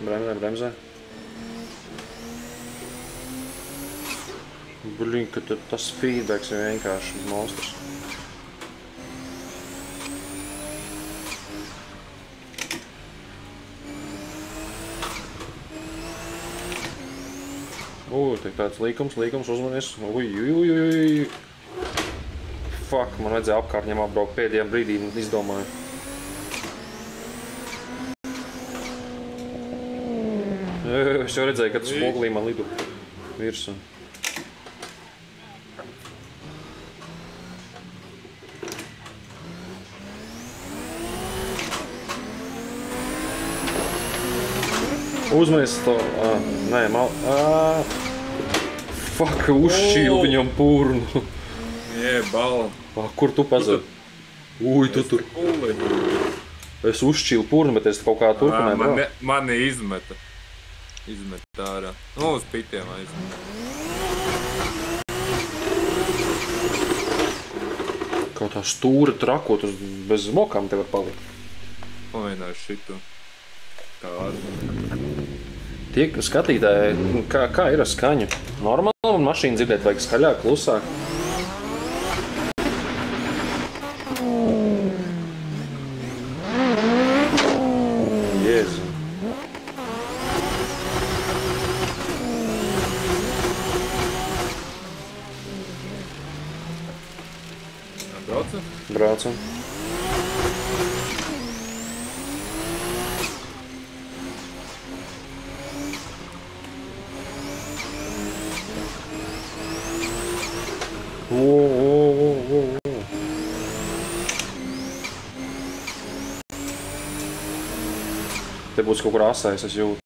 Bremzē. Bļiņ, ka tas feedbacks ir vienkārši monstrs. Tiek tāds līkums, uzmanies. Uj. Fuck, man vajadzēja apkārtņiem apbraukt pēdējām brīdīm, izdomāju. Es jau redzēju, ka tas spoglī man lidu virsū. Uzmanies to... Nē, fuck, uzšķīlu viņam purnu. Jebala. Kur tu pazari? Uj, tu tur. Es uzšķīlu purnu, bet es kaut kā turpināju. Mani izmeta. Izmeta ārā. Uz pitiem aizmeta. Kā tā stūra trakot, bez mokām te var palikt. Pamēģināju šitu. Tie skatītāji, kā ir ar skaņu? Normāli un mašīnu dzirdēt vajag skaļāk, klusāk? Jēzu. Braucam? Braucam. Te būs kaut kur asais, es jūtu.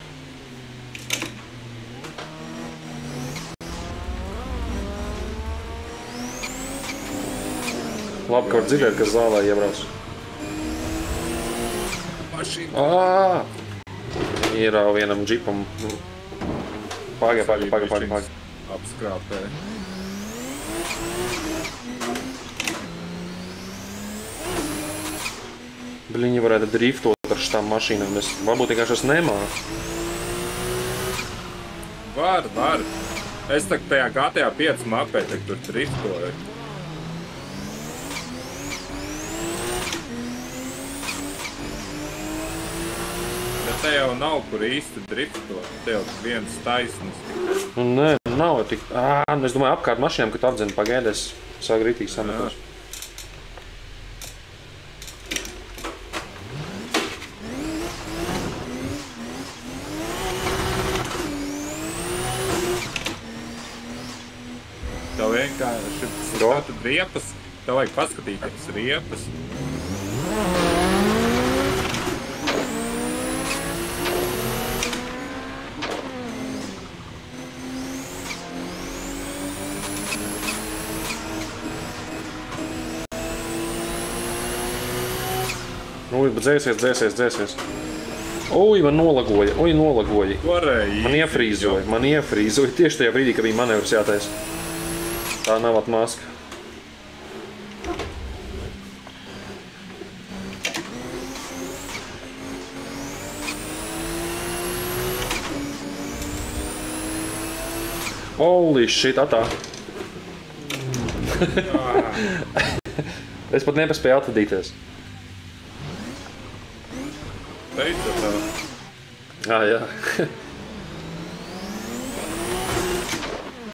Labi, ka var dzirdēt, kas zālē iebrauc. Mašīna. Ierāva vienam džipam. Pagaid. Apskrāpē. Viņi varētu driftot ar šitām mašīnām. Varbūt vienkārši es nemāku. Var. Es tajā GTA 5 mapē tur driftoju. Bet te jau nav, kur īsti driftot. Te jau viens taisnis. Nē, nav tik... Es domāju, apkārt mašīnām, kad apdzinu pagaidēs, sāk ritīgi sametos. Tev vienkārši skatu riepas, tev vajag paskatīties riepas. Uj, dzēsies. Uj, man nolagoja. Man iefrīzoja. Tieši tajā brīdī, kad bija manevrs jātais. Tā nav atmaska. Holy shit, atā. Es pat nepaspēju atvadīties. Teica tā. Jā.